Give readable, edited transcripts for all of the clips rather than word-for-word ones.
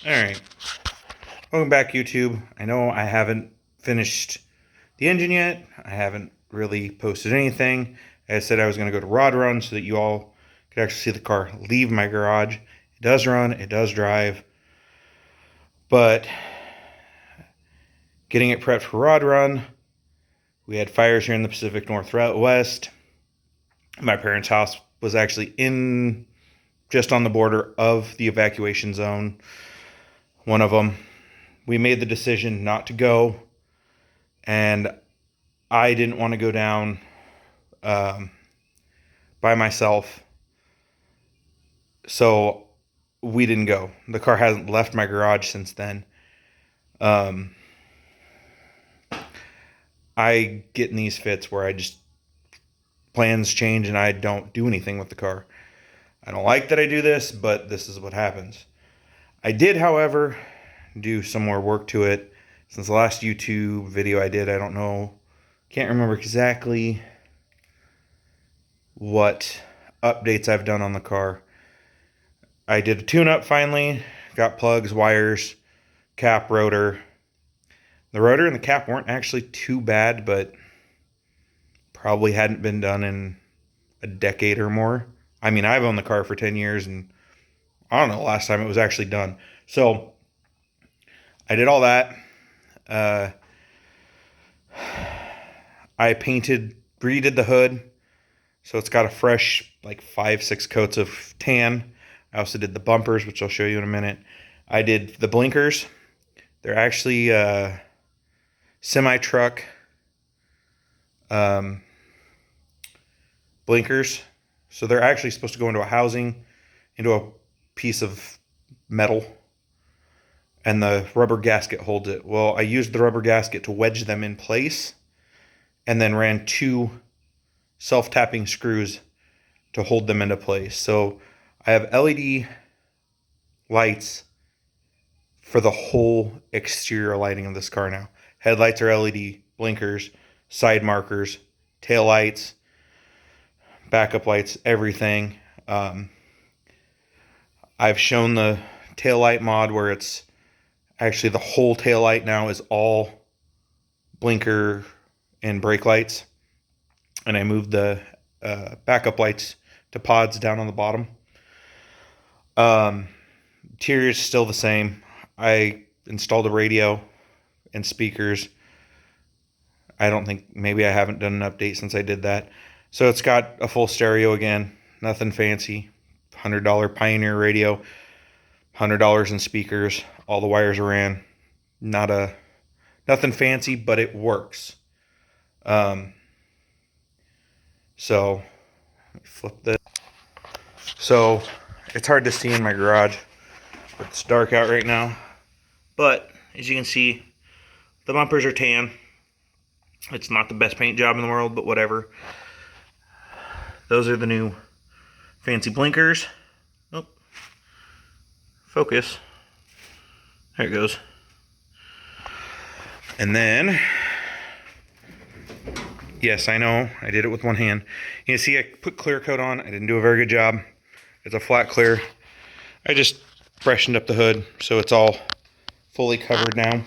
Alright, welcome back YouTube. I know I haven't finished the engine yet. I haven't really posted anything. I said I was going to go to Rod Run so that you all could actually see the car leave my garage. It does run, it does drive, but getting it prepped for Rod Run, we had fires here in the Pacific Northwest. My parents' house was actually just on the border of the evacuation zone. One of them. We made the decision not to go, and I didn't want to go down by myself, so we didn't go. The car hasn't left my garage since then. I get in these fits where plans change and I don't do anything with the car. I don't like that I do this, but this is what happens. I did, however, do some more work to it since the last YouTube video I did. I don't know, can't remember exactly what updates I've done on the car. I did a tune-up finally, got plugs, wires, cap, rotor. The rotor and the cap weren't actually too bad, but probably hadn't been done in a decade or more. I mean, I've owned the car for 10 years, and I don't know the last time it was actually done. So I did all that. I redid the hood, so it's got a fresh, like 5-6 coats of tan. I also did the bumpers, which I'll show you in a minute. I did the blinkers. They're actually semi-truck blinkers. So they're actually supposed to go into a housing, into a piece of metal, and the rubber gasket holds it. Well, I used the rubber gasket to wedge them in place, and then ran 2 self-tapping screws to hold them into place. So I have LED lights for the whole exterior lighting of this car now. Headlights are LED, blinkers, side markers, tail lights, backup lights, everything. I've shown the tail light mod where it's actually the whole tail light now is all blinker and brake lights. And I moved the backup lights to pods down on the bottom. Interior is still the same. I installed a radio and speakers. I don't think, maybe I haven't done an update since I did that. So it's got a full stereo again, nothing fancy. $100 Pioneer radio, $100 in speakers. All the wires are in. Nothing fancy, but it works. So let me flip this. So it's hard to see in my garage. It's dark out right now. But as you can see, the bumpers are tan. It's not the best paint job in the world, but whatever. Those are the new fancy blinkers. Oh, focus. There it goes. And then, yes, I know, I did it with one hand. You can see I put clear coat on. I didn't do a very good job. It's a flat clear. I just freshened up the hood so it's all fully covered now.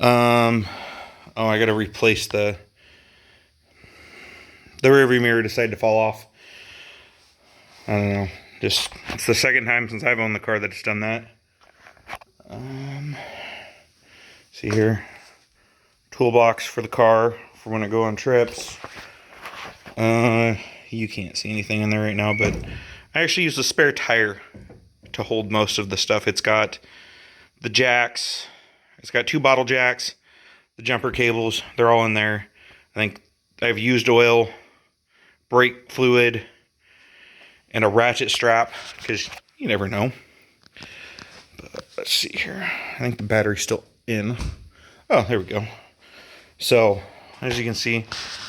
Oh, I gotta replace the rearview mirror decided to fall off. I don't know. Just, it's the second time since I've owned the car that it's done that. See here. Toolbox for the car for when I go on trips. You can't see anything in there right now, but I actually used a spare tire to hold most of the stuff. It's got the jacks. It's got 2 bottle jacks. The jumper cables, they're all in there. I think I've used oil, brake fluid, and a ratchet strap, because you never know. But let's see here. I think the battery's still in. Oh, there we go. So, as you can see,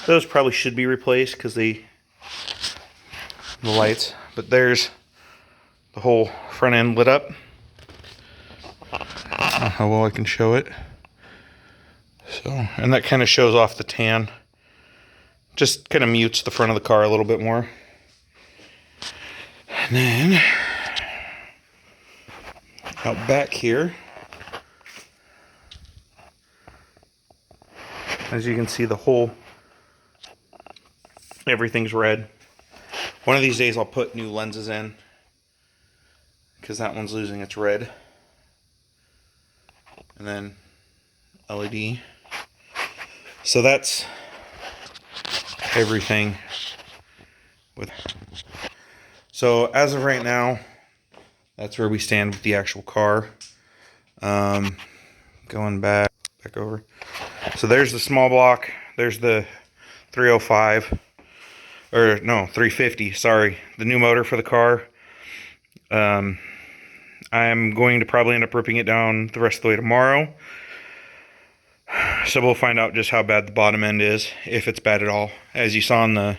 those probably should be replaced because the lights. But there's the whole front end lit up. I don't know how well I can show it. So, and that kind of shows off the tan. Just kind of mutes the front of the car a little bit more. And then Out back here, as you can see, everything's red. One of these days I'll put new lenses in, because that one's losing its red. And then LED. So that's everything with. So as of right now, that's where we stand with the actual car. Going back over. So there's the small block. There's the 305. Or no, 350, sorry. The new motor for the car. I'm going to probably end up ripping it down the rest of the way tomorrow. So we'll find out just how bad the bottom end is, if it's bad at all. As you saw on the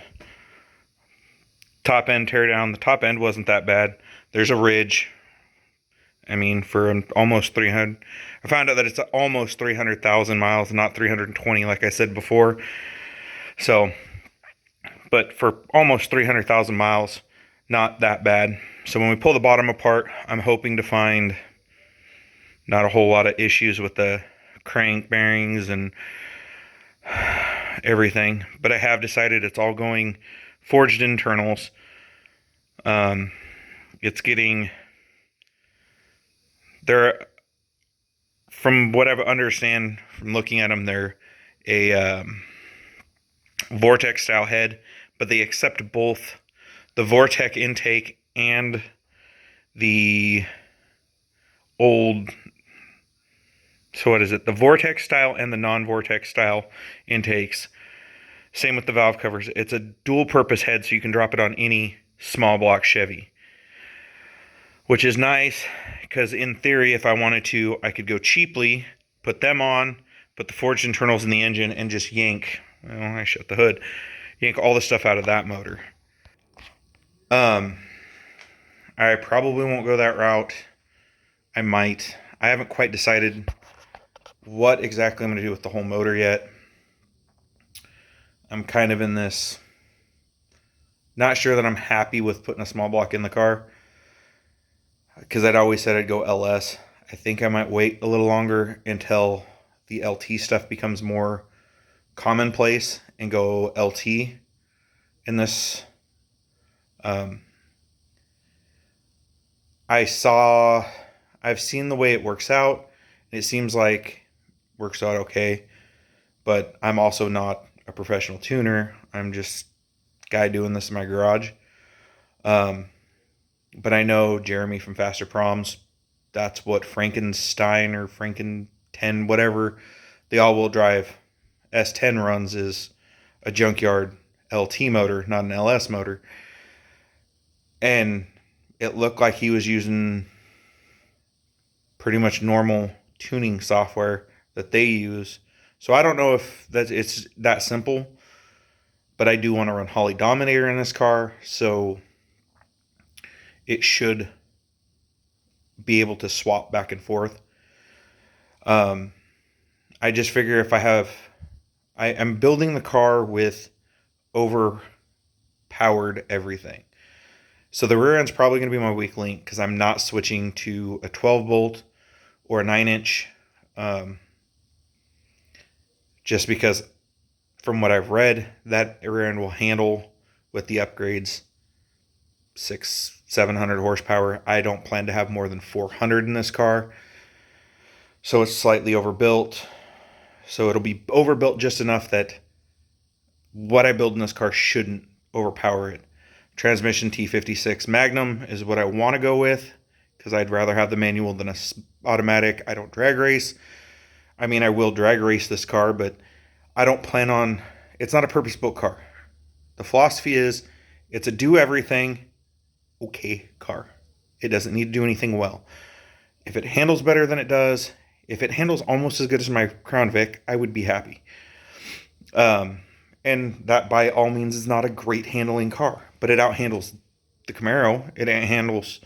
top end tear down, the top end wasn't that bad. There's a ridge. I mean, for almost 300, I found out that it's almost 300,000 miles, not 320 like I said before. So, but for almost 300,000 miles, not that bad. So when we pull the bottom apart, I'm hoping to find not a whole lot of issues with the crank bearings and everything. But I have decided it's all going forged internals. It's getting... They're, from what I understand from looking at them, they're a Vortex style head, but they accept both the Vortex intake and the old, so what is it, the Vortex style and the non-Vortex style intakes. Same with the valve covers. It's a dual purpose head, so you can drop it on any small block Chevy, which is nice, because in theory, if I wanted to, I could go cheaply, put them on, put the forged internals in the engine, and just yank, well, I shut the hood, yank all the stuff out of that motor. I probably won't go that route. I might. I haven't quite decided what exactly I'm going to do with the whole motor yet. I'm kind of in this, not sure that I'm happy with putting a small block in the car, because I'd always said I'd go LS. I think I might wait a little longer until the LT stuff becomes more commonplace and go LT in this. I've seen the way it works out, and it seems like it works out okay, but I'm also not a professional tuner. I'm just a guy doing this in my garage. But I know Jeremy from Faster Proms, that's what Frankenstein or Franken-10, whatever, the all-wheel drive S10 runs, is a junkyard LT motor, not an LS motor. And it looked like he was using pretty much normal tuning software that they use. So I don't know if it's that simple, but I do want to run Holley Dominator in this car, so it should be able to swap back and forth. I just figure if I'm building the car with overpowered everything. So the rear end's probably going to be my weak link, because I'm not switching to a 12 bolt or a 9-inch. Just because from what I've read, that rear end will handle, with the upgrades, 600-700 horsepower. I don't plan to have more than 400 in this car. So it's slightly overbuilt. So it'll be overbuilt just enough that what I build in this car shouldn't overpower it. Transmission T56 Magnum is what I want to go with, because I'd rather have the manual than a automatic. I don't drag race. I mean, I will drag race this car, but I don't plan on... It's not a purpose-built car. The philosophy is, it's a do-everything okay car. It doesn't need to do anything well. If it handles better than it does, if it handles almost as good as my Crown Vic, I would be happy. And that by all means is not a great handling car, but it outhandles the Camaro. It handles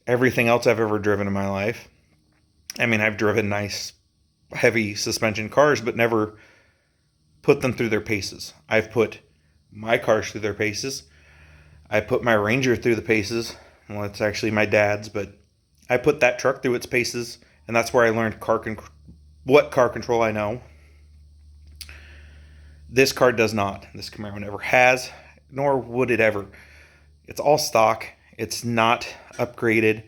everything else I've ever driven in my life. I mean, I've driven nice, heavy suspension cars, but never put them through their paces. I've put my cars through their paces. I put my Ranger through the paces. Well, it's actually my dad's, but I put that truck through its paces, and that's where I learned what car control I know. This car does not. This Camaro never has, nor would it ever. It's all stock. It's not upgraded.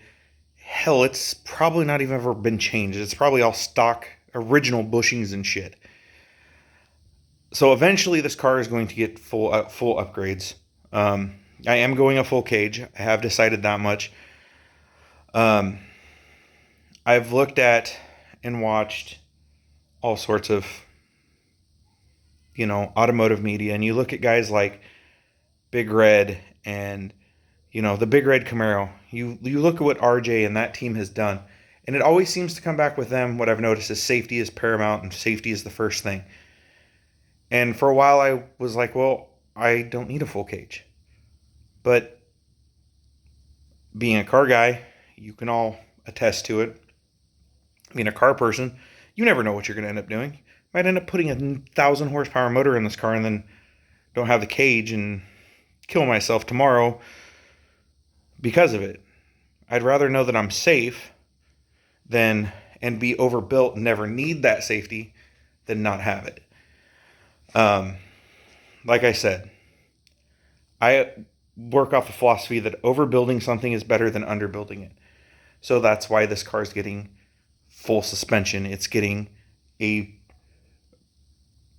Hell, it's probably not even ever been changed. It's probably all stock, original bushings and shit. So eventually, this car is going to get full upgrades. I am going a full cage. I have decided that much. I've looked at and watched all sorts of, automotive media, and you look at guys like Big Red and, the Big Red Camaro. You look at what RJ and that team has done, and it always seems to come back with them. What I've noticed is safety is paramount, and safety is the first thing. And for a while, I was like, well, I don't need a full cage. But being a car guy, you can all attest to it. Being a car person, you never know what you're going to end up doing. You might end up putting a 1,000 horsepower motor in this car and then don't have the cage and kill myself tomorrow because of it. I'd rather know that I'm safe and be overbuilt and never need that safety than not have it. Like I said, I work off the philosophy that overbuilding something is better than underbuilding it. So that's why this car is getting full suspension. It's getting a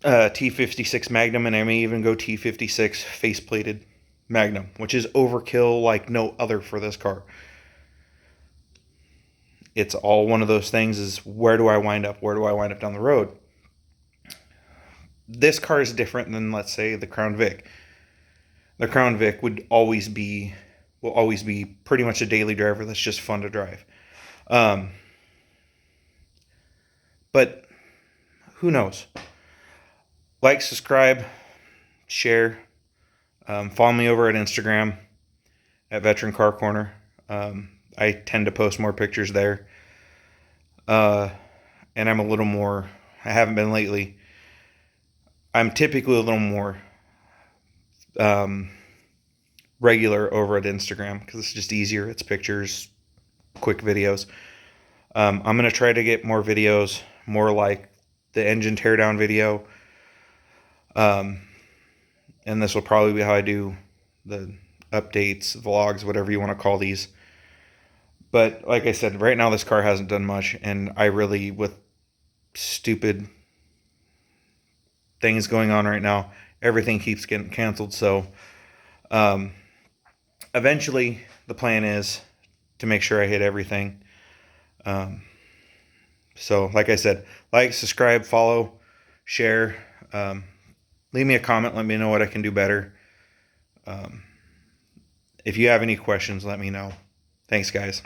T56 Magnum, and I may even go T56 face-plated Magnum, which is overkill like no other for this car. It's all one of those things is where do I wind up? Where do I wind up down the road? This car is different than, let's say, the Crown Vic. The Crown Vic will always be pretty much a daily driver that's just fun to drive. But who knows? Like, subscribe, share. Follow me over at Instagram at Veteran Car Corner. I tend to post more pictures there. And I'm a little more, I haven't been lately. I'm typically a little more regular over at Instagram because it's just easier. It's pictures, quick videos. I'm going to try to get more videos, more like the engine teardown video. And this will probably be how I do the updates, vlogs, whatever you want to call these. But like I said, right now this car hasn't done much, and I really, with stupid things going on right now, everything keeps getting canceled. So eventually the plan is to make sure I hit everything. So like I said, like, subscribe, follow, share. Leave me a comment. Let me know what I can do better. If you have any questions, let me know. Thanks, guys.